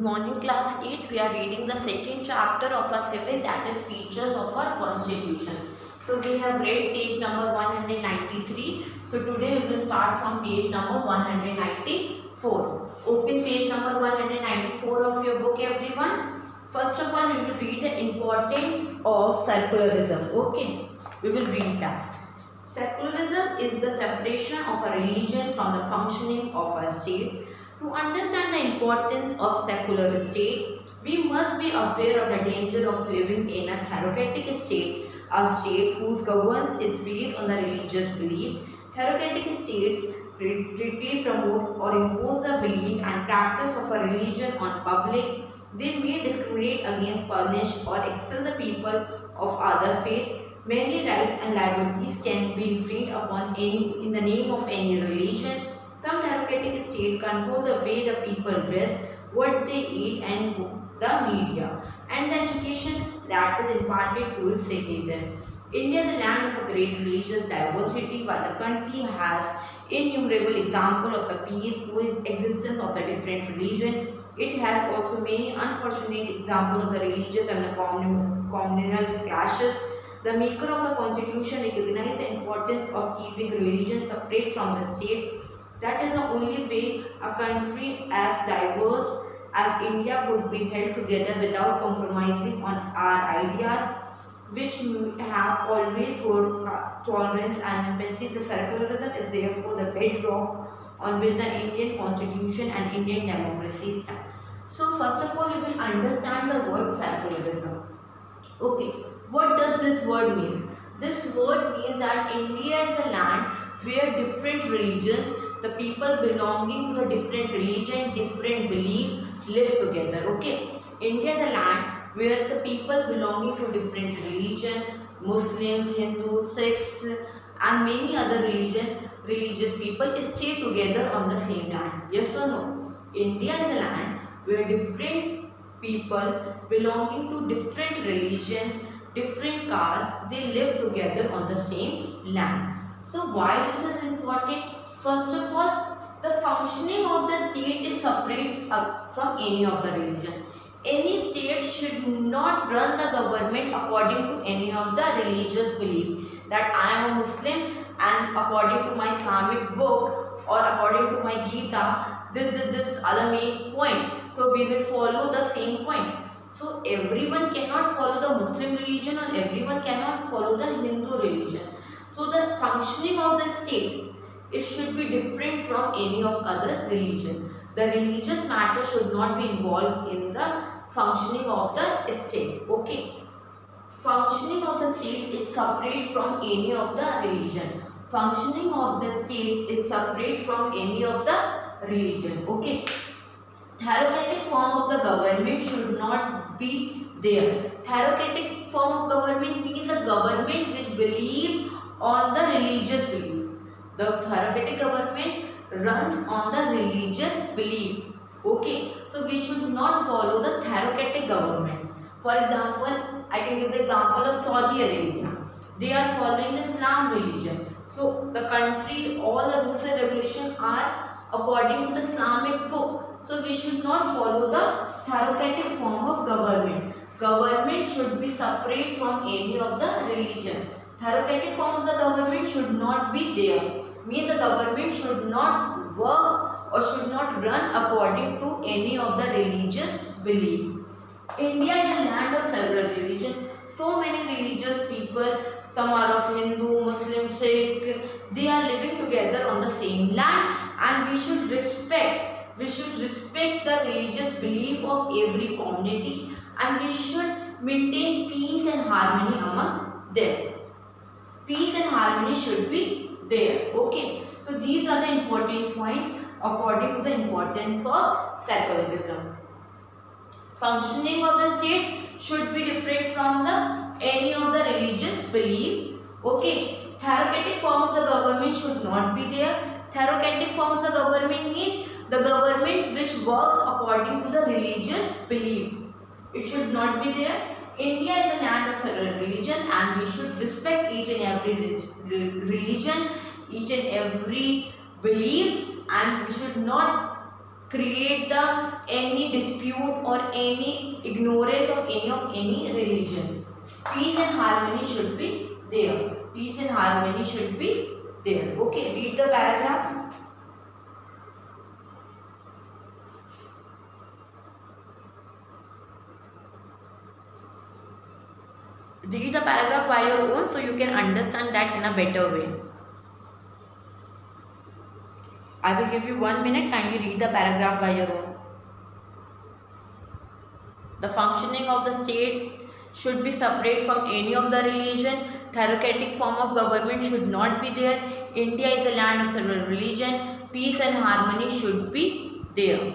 morning, class 8. We are reading the second chapter of our civil, that is features of our constitution. So we have read page number 193. So today we will start from page number 194. Open page number 194 of your book, everyone. First of all, we will read the importance of secularism. Okay, we will read that. Secularism is the separation of a religion from the functioning of a state. To understand the importance of secular state, we must be aware of the danger of living in a theocratic state, a state whose governance is based on the religious belief. Theocratic states strictly promote or impose the belief and practice of a religion on public. They may discriminate against, punish, or expel the people of other faith. Many rights and liberties can be infringed upon in the name of any religion. Some theocratic states control the way the people dress, what they eat, and the media, and the education that is imparted to its citizens. India is a land of a great religious diversity, while the country has innumerable examples of the peaceful existence of the different religions. It has also many unfortunate examples of the religious and the communal clashes. The maker of the constitution recognized the importance of keeping religion separate from the state. That is the only way a country as diverse as India could be held together without compromising on our ideas, which have always for tolerance and empathy. The secularism is therefore the bedrock on which the Indian constitution and Indian democracy stand. So first of all, you will understand the word secularism. Okay, what does this word mean? This word means that India is a land where different religions, the people belonging to the different religion, different belief live together. Okay, India is a land where the people belonging to different religion, Muslims, Hindus, Sikhs, and many other religious people stay together on the same land. Yes or no? India is a land where different people belonging to different religion, different castes, they live together on the same land. So why this is important? First of all, the functioning of the state is separate from any of the religion. Any state should not run the government according to any of the religious belief. That I am a Muslim and according to my Islamic book or according to my Gita, this are the main point. So we will follow the same point. So everyone cannot follow the Muslim religion or everyone cannot follow the Hindu religion. So the functioning of the state, it should be different from any of other religion. The religious matter should not be involved in the functioning of the state. Okay. Functioning of the state is separate from any of the religion. Functioning of the state is separate from any of the religion. Okay. Theocratic form of the government should not be there. Theocratic form of government means a government which believes on the religious belief. The theocratic government runs on the religious belief. Okay, so we should not follow the theocratic government. For example, I can give the example of Saudi Arabia. They are following the Islam religion. So the country, all the rules and regulations are according to the Islamic book. So we should not follow the theocratic form of government. Government should be separate from any of the religion. Theocratic form of the government should not be there. Means the government should not work or should not run according to any of the religious belief. India is a land of several religions. So many religious people, some are of Hindu, Muslim, Sikh, they are living together on the same land, and we should respect the religious belief of every community, and we should maintain peace and harmony among them. Peace and harmony should be there. Okay, so these are the important points according to the importance of secularism. Functioning of the state should be different from any of the religious belief. Okay, theocratic form of the government should not be there. Theocratic form of the government means the government which works according to the religious belief. It should not be there. India is a land of several religions, and we should respect each and every religion, each and every belief, and we should not create the any dispute or any ignorance of any religion. Peace and harmony should be there. Peace and harmony should be there. Okay, read the paragraph. Read the paragraph by your own so you can understand that in a better way. I will give you 1 minute. Kindly read the paragraph by your own. The functioning of the state should be separate from any of the religion. Theocratic form of government should not be there. India is a land of several religion. Peace and harmony should be there.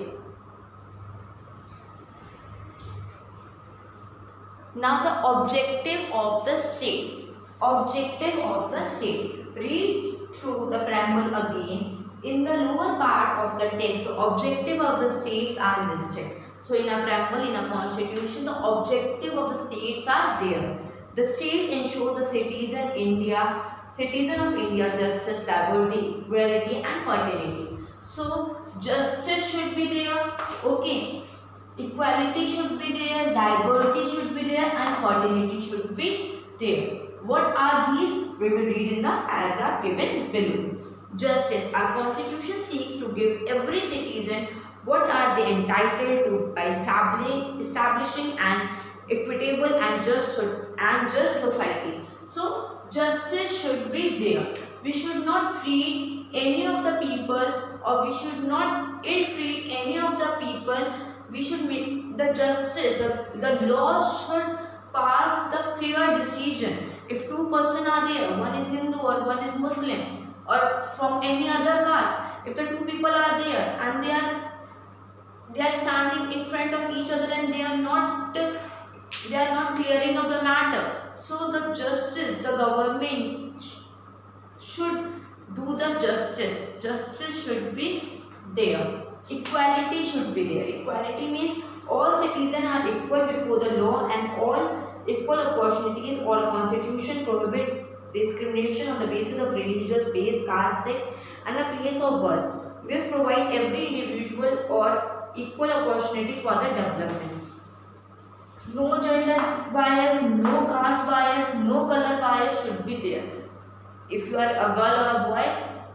Now the objective of the state. Objective of the state. Read through the preamble again. In the lower part of the text, the objective of the states are listed. So in a preamble, in a constitution, the objective of the states are there. The state ensures the citizen of India justice, liberty, equality and fraternity. So justice should be there. Okay. Equality should be there, liberty should be there and fraternity should be there. What are these? We will read in the paragraph given below. Justice. Our constitution seeks to give every citizen what are they entitled to by establishing an equitable and just society. So justice should be there. We should not treat any of the people, or we should not ill-treat any of the people. We should make the justice, the law should pass the fair decision. If two persons are there, one is Hindu or one is Muslim or from any other caste, if the two people are there and they are standing in front of each other and they are not clearing up the matter, so the justice, the government should do the justice. Justice should be there. Equality should be there. Equality means all citizens are equal before the law and all equal opportunities. All constitution prohibit discrimination on the basis of religious base, caste, sex and a place of birth. This provides every individual or equal opportunity for the development. No gender bias, no caste bias, no color bias should be there. If you are a girl or a boy,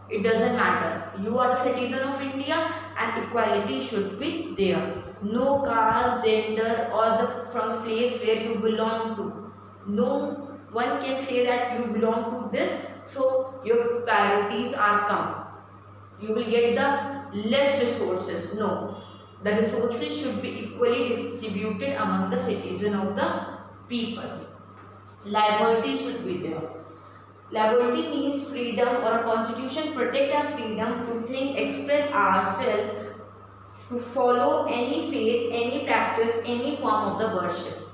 it doesn't matter. You are a citizen of India and equality should be there. No caste, gender or from place where you belong to. No one can say that you belong to this, so your priorities are come. You will get the less resources. No. The resources should be equally distributed among the citizens of the people. Liberty should be there. Liberty means freedom, or a constitution protect our freedom to think, express ourselves, to follow any faith, any practice, any form of the worship.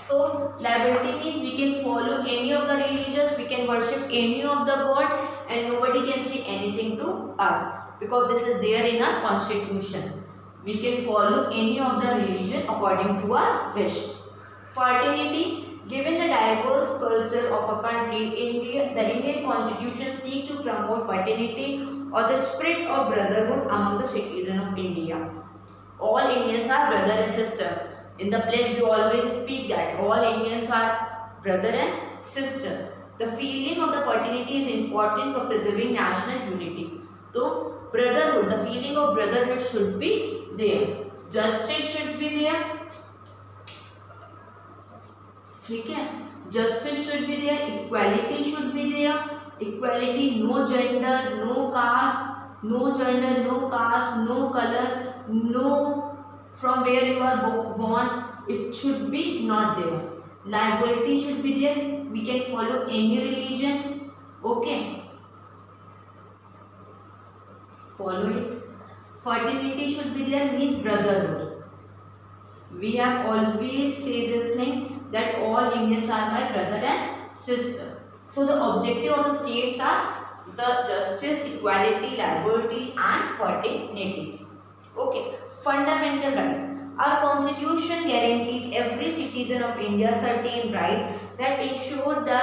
So liberty means we can follow any of the religions, we can worship any of the god and nobody can say anything to us because this is there in our constitution. We can follow any of the religion according to our wish. Fraternity. Given the diverse culture of a country, the Indian Constitution seeks to promote fraternity or the spirit of brotherhood among the citizens of India. All Indians are brother and sister. In the pledge, you always speak that all Indians are brother and sister. The feeling of the fraternity is important for preserving national unity. So, brotherhood, the feeling of brotherhood should be there. Justice should be there. ठीक है, justice should be there, equality should be there. Equality, no gender, no caste, no gender, no caste, no color, no from where you are born, it should be not there. Liberty should be there, we can follow any religion. Okay, follow it. Fraternity should be there, means brotherhood. We have always said this thing that all Indians are my brother and sister. So the objective of the states are the justice, equality, liberty and fraternity. Okay, fundamental right. Our constitution guaranteed every citizen of India certain right that ensure the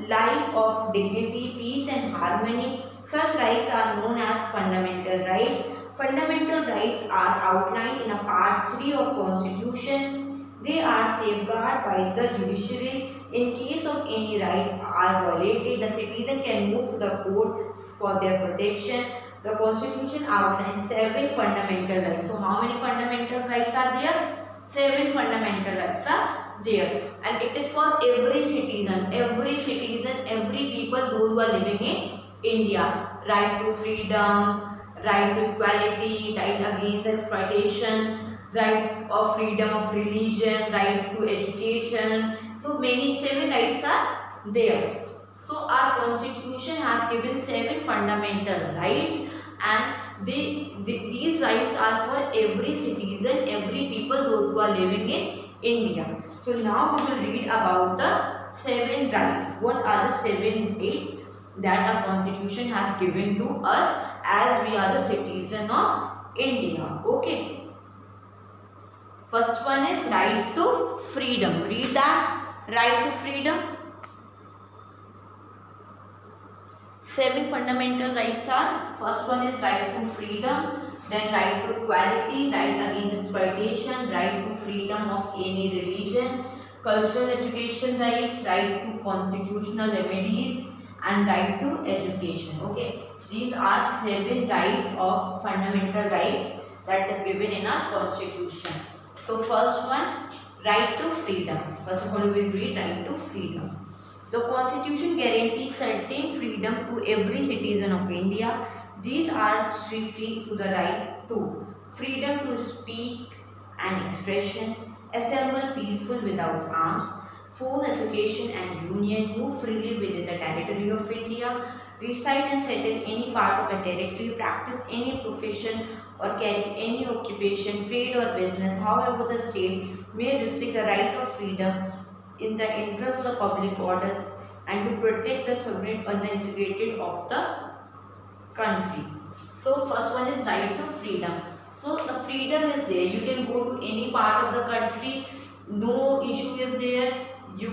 life of dignity, peace and harmony. Such rights are known as fundamental rights. Fundamental rights are outlined in a Part 3 of Constitution. They are safeguarded by the judiciary. In case of any right are violated, the citizen can move to the court for their protection. The Constitution outlines 7 fundamental rights. So how many fundamental rights are there? 7 fundamental rights are there, and it is for every citizen, every people, those who are living in India. Right to freedom, right to equality, right against exploitation, right of freedom of religion, right to education. So many 7 rights are there. So our constitution has given 7 fundamental rights, and these rights are for every citizen, every people, those who are living in India. So now we will read about the 7 rights. What are the 7 rights that our constitution has given to us as we are the citizen of India? Okay. First one is right to freedom. Read that. Right to freedom. 7 fundamental rights are, first one is right to freedom, then right to equality, right against exploitation, right to freedom of any religion, cultural education rights, right to constitutional remedies, and right to education. Okay, these are 7 rights of fundamental rights that is given in our constitution. So first one, right to freedom. First of all, we will read right to freedom. The Constitution guarantees certain freedom to every citizen of India. These are chiefly to the right to freedom to speak and expression, assemble peaceful without arms, force association and union, move freely within the territory of India, reside and settle any part of the territory, practice any profession or carry any occupation, trade or business. However, the state may restrict the right of freedom in the interest of the public order and to protect the sovereignty and the integrity of the country. So first one is right to freedom. So the freedom is there. You can go to any part of the country. No issue is there. You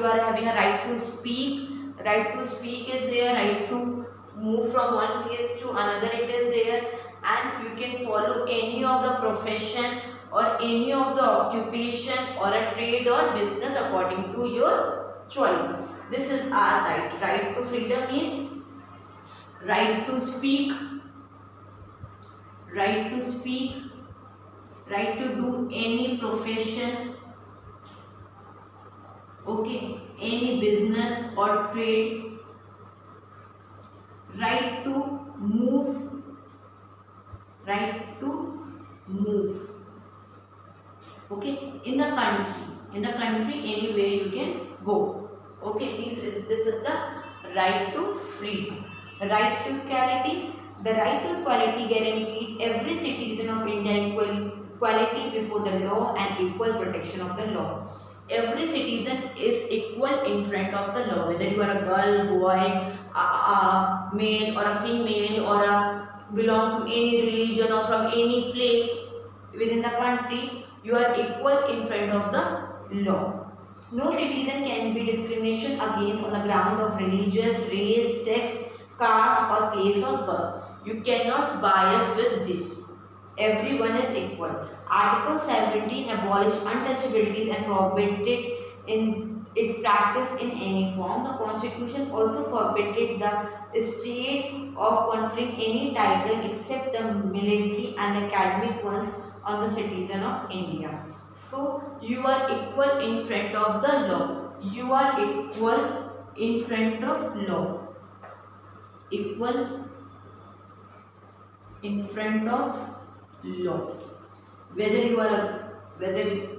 are having a right to speak. Right to speak is there. Right to move from one place to another, it is there. And you can follow any of the profession or any of the occupation or a trade or business according to your choice. This is our right. Right to freedom means right to speak, right to speak, right to do any profession, okay, any business or trade, right to move, right to move, okay, in the country anywhere you can go, okay. This is the right to freedom. Rights to equality. The right to equality guaranteed every citizen of India equality before the law and equal protection of the law. Every citizen is equal in front of the law, whether you are a girl, boy, a male or a female, or belong to any religion or from any place within the country. You are equal in front of the law. No citizen can be discrimination against on the ground of religious, race, sex, caste or place of birth. You cannot bias with this. Everyone is equal. Article 17 abolished untouchabilities and prohibited in its practice in any form. The Constitution also forbade the state of conferring any title except the military and academic ones on the citizen of India. So you are equal in front of the law. You are equal in front of law. Equal in front of law. Whether you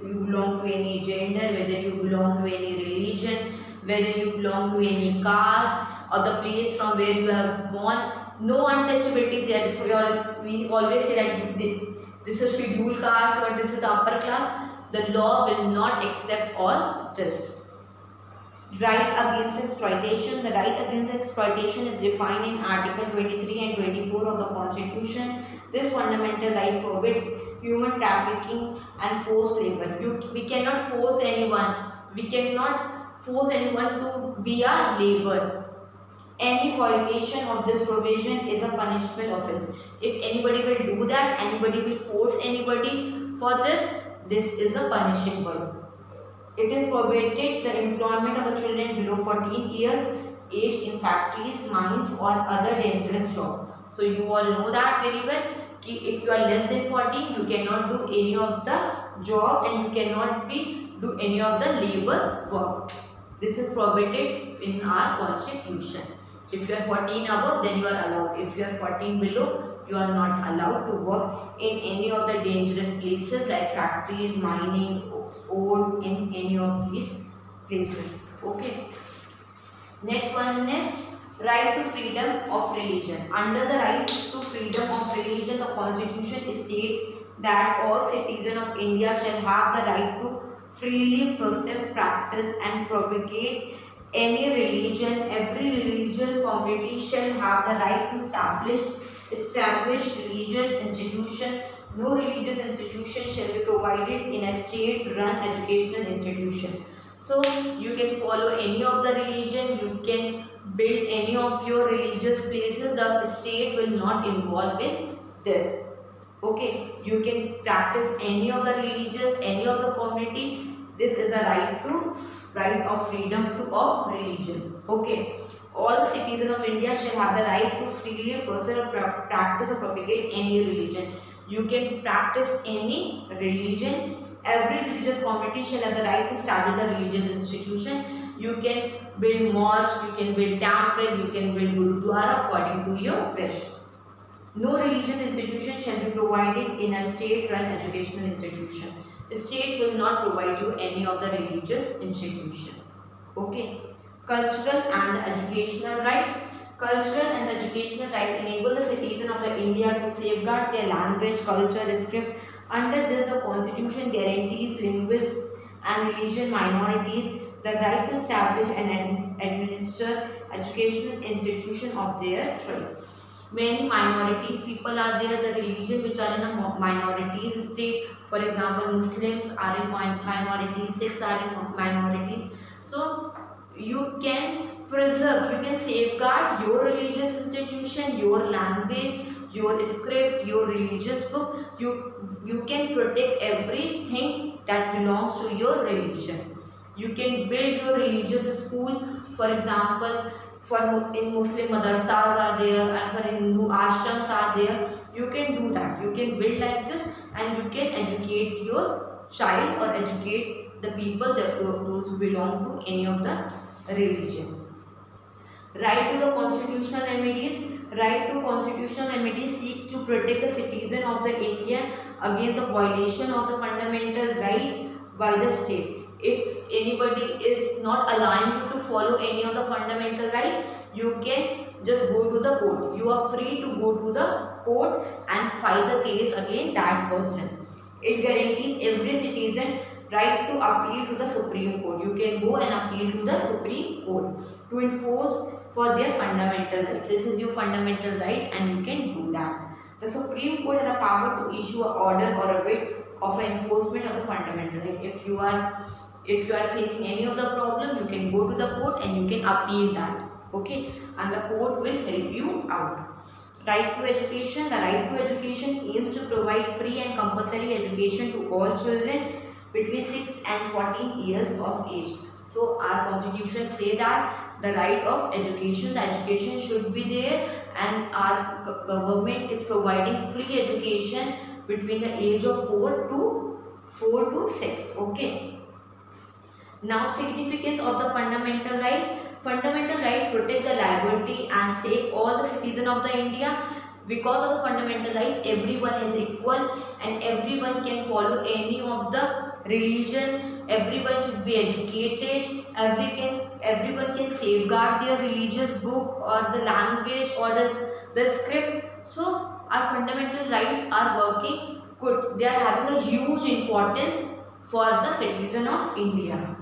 belong to any gender, whether you belong to any religion, whether you belong to any caste or the place from where you are born, no untouchability is there. We always say that this is scheduled caste or this is the upper class. The law will not accept all this. Right against exploitation. The right against exploitation is defined in Article 23 and 24 of the Constitution. This fundamental right forbids human trafficking and forced labor. We cannot force anyone. We cannot force anyone to be a labor. Any violation of this provision is a punishable offense. If anybody will do that, anybody will force anybody for this is a punishable. It is prohibited the employment of the children below 14 years age in factories, mines or other dangerous jobs. So you all know that very well. If you are less than 14, you cannot do any of the job and you cannot do any of the labor work. This is prohibited in our constitution. If you are 14 above, then you are allowed. If you are 14 below, you are not allowed to work in any of the dangerous places like factories, mining, or in any of these places. Okay. Next one is right to freedom of religion. Under the right to freedom of religion, the constitution states that all citizens of India shall have the right to freely profess, practice and propagate any religion. Every religious community shall have the right to establish religious institution. No religious institution shall be provided in a state-run educational institution. So you can follow any of the religion, you can build any of your religious places, the state will not involve in this. Okay, you can practice any of the religious, any of the community. This is a right of freedom of religion. Okay, all the citizens of India shall have the right to freely pursue or practice or propagate any religion. You can practice any religion. Every religious community shall have the right to establish the religious institution. You can build mosque, you can build temple, you can build gurudwara according to your wish. No religious institution shall be provided in a state-run educational institution. The state will not provide you any of the religious institution. Okay. Cultural and educational right. Cultural and educational right enable the citizen of the India to safeguard their language, culture, script. Under this, the Constitution guarantees linguist and religion minorities the right to establish and administer educational institution of their choice. Many minorities people are there, the religion which are in a minorities state. For example, Muslims are in minorities, Sikhs are in minorities. So you can preserve, you can safeguard your religious institution, your language, your script, your religious book. You can protect everything that belongs to your religion. You can build your religious school. For example, in Muslim madrasas are there and for Hindu ashrams are there. You can do that. You can build like this and you can educate your child or educate the people that those who belong to any of the religion. Right to the constitutional remedies. Right to constitutional remedies seek to protect the citizen of the India against the violation of the fundamental right by the state. If anybody is not allowing you to follow any of the fundamental rights, you can just go to the court. You are free to go to the court and file the case against that person. It guarantees every citizen right to appeal to the Supreme Court. You can go and appeal to the Supreme Court to enforce for their fundamental right. This is your fundamental right and you can do that. The Supreme Court has the power to issue an order or a writ of enforcement of the fundamental right. If you are facing any of the problem, you can go to the court and you can appeal that. Okay, and the court will help you out. Right to education. The right to education aims to provide free and compulsory education to all children between 6 and 14 years of age. So our constitution say that the right of education, the education should be there, and our government is providing free education between the age of 4 to 6. Okay. Now, significance of the fundamental right. Fundamental right protect the liberty and save all the citizens of the India. Because of the fundamental right, everyone is equal and everyone can follow any of the religion. Everyone should be educated. Everyone can safeguard their religious book or the language or the script. So our fundamental rights are working good. They are having a huge importance for the citizen of India.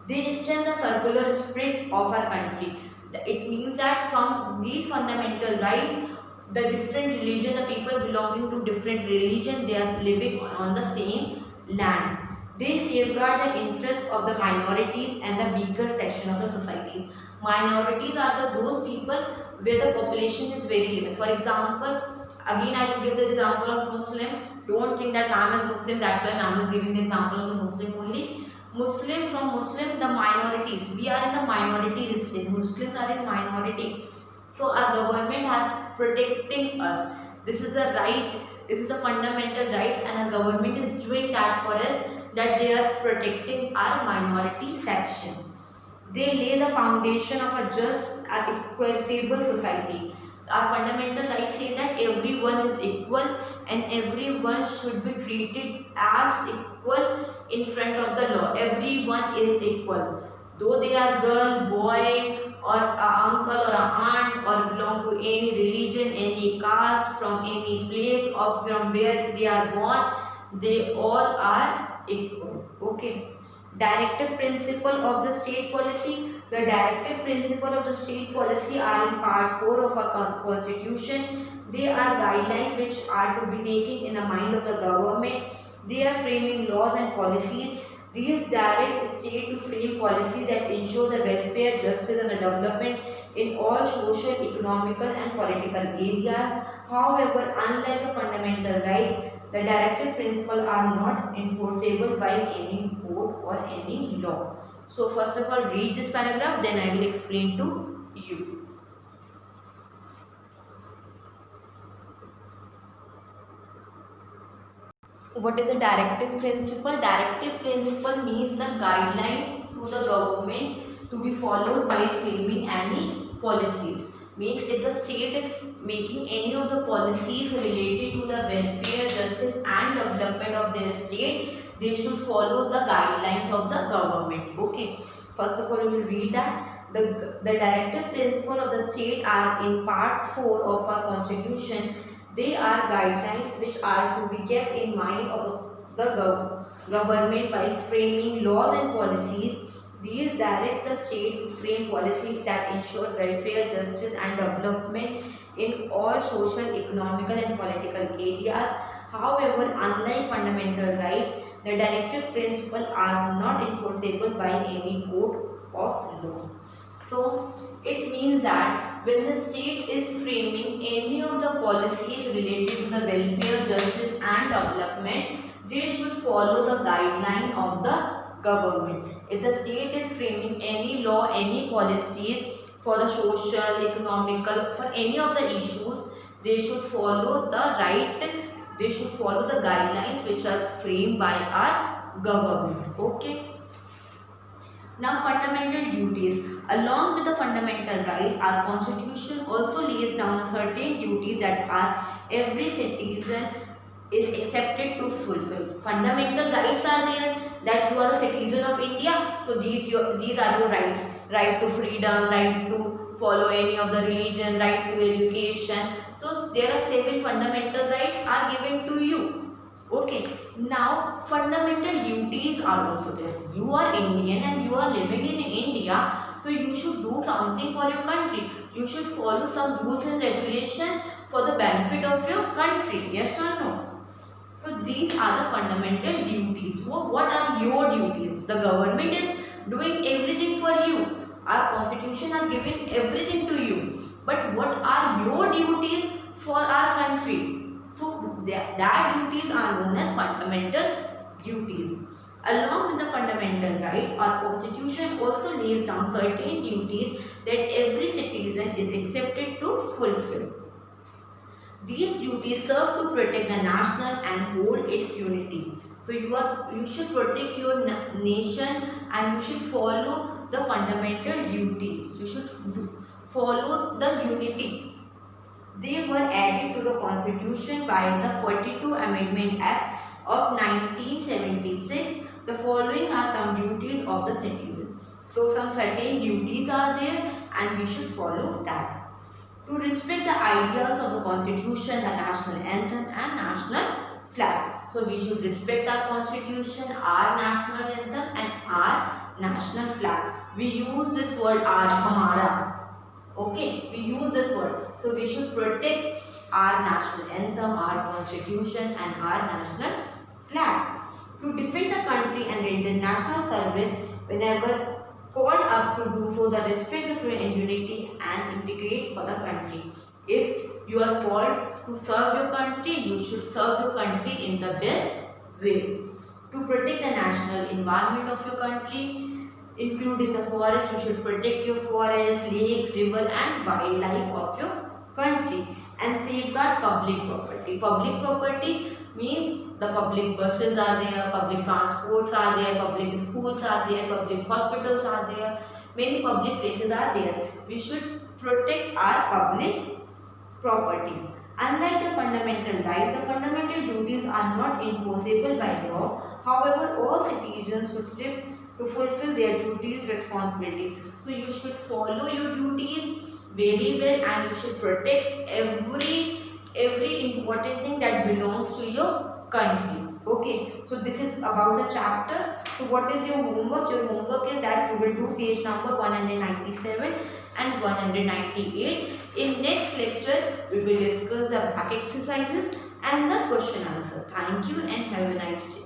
They extend the circular spirit of our country. It means that from these fundamental rights, the different religion, the people belonging to different religion, they are living on the same land. They safeguard the interests of the minorities and the weaker section of the society. Minorities are those people where the population is very limited. For example, again I will give the example of Muslim. Don't think that Nam is Muslim, that's why Nam is giving the example of the Muslim only. Muslim, from Muslim, the minorities. We are in the minority state. Muslims are in minority. So our government has protecting us. This is the right, this is the fundamental right, and our government is doing that for us, that they are protecting our minority section. They lay the foundation of a just and equitable society. Our fundamental rights say that everyone is equal and everyone should be treated as equal in front of the law. Everyone is equal. Though they are girl, boy, or a uncle or a aunt, or belong to any religion, any caste, from any place, or from where they are born, they all are equal. Okay. Directive principle of the state policy. The directive principle of the state policy are in part 4 of our constitution. They are guidelines which are to be taken in the mind of the government. They are framing laws and policies. These direct state to frame policies that ensure the welfare, justice and the development in all social, economical and political areas. However, unlike the fundamental rights, the directive principles are not enforceable by any court or any law. So first of all, read this paragraph, then I will explain to you. What is the directive principle? Directive principle means the guideline to the government to be followed while framing any policies. Means if the state is making any of the policies related to the welfare, justice and development of their state, they should follow the guidelines of the government. Okay. First of all, we will read that. The directive principle of the state are in part 4 of our constitution. They are guidelines which are to be kept in mind of the government while framing laws and policies. These direct the state to frame policies that ensure welfare, justice and development in all social, economical and political areas. However, unlike fundamental rights, the directive principles are not enforceable by any court of law. So, it means that when the state is framing any of the policies related to the welfare, justice and development, they should follow the guideline of the government. If the state is framing any law, any policies for the social, economical, for any of the issues, they should follow they should follow the guidelines which are framed by our government. Okay. Now, fundamental duties. Along with the fundamental right, our constitution also lays down a certain duties that are every citizen is accepted to fulfill. Fundamental rights are there, that you are a citizen of India, so these are your rights. Right to freedom, right to follow any of the religion, right to education. So there are 7 fundamental rights are given to you. Okay. Now, fundamental duties are also there. You are Indian and you are living in India, so you should do something for your country. You should follow some rules and regulations for the benefit of your country. Yes or no? So these are the fundamental duties. So what are your duties? The government is doing everything for you. Our constitution has given everything to you. But what are your duties for our country? So that duties are known as fundamental duties. Along with the fundamental rights, our constitution also lays down certain duties that every citizen is expected to fulfill. These duties serve to protect the national and hold its unity. So you should protect your nation and you should follow the fundamental duties. You should follow the unity. They were added to the constitution by the 42 Amendment Act of 1976. The following are some duties of the citizen. So some certain duties are there and we should follow that. To respect the ideals of the constitution, the national anthem and national flag. So we should respect our constitution, our national anthem and our national flag. We use this word our, hamara. Okay, we use this word. So we should protect our national anthem, our constitution and our national flag. To defend the country and and international service whenever called up to do so, the respect the freedom and unity and integrate for the country. If you are called to serve your country, you should serve your country in the best way. To protect the national environment of your country, including the forest, you should protect your forests, lakes, river and wildlife of your country, and safeguard public property. Public property means the public buses are there, public transports are there, public schools are there, public hospitals are there, many public places are there. We should protect our public property. Unlike the fundamental right, the fundamental duties are not enforceable by law. However, all citizens should strive to fulfill their duties responsibility. So you should follow your duties very well, and you should protect every important thing that belongs to your country. Okay, so this is about the chapter. So what is your homework? Your homework is that you will do page number 197 and 198. In next lecture, we will discuss the back exercises and the question answer. Thank you and have a nice day.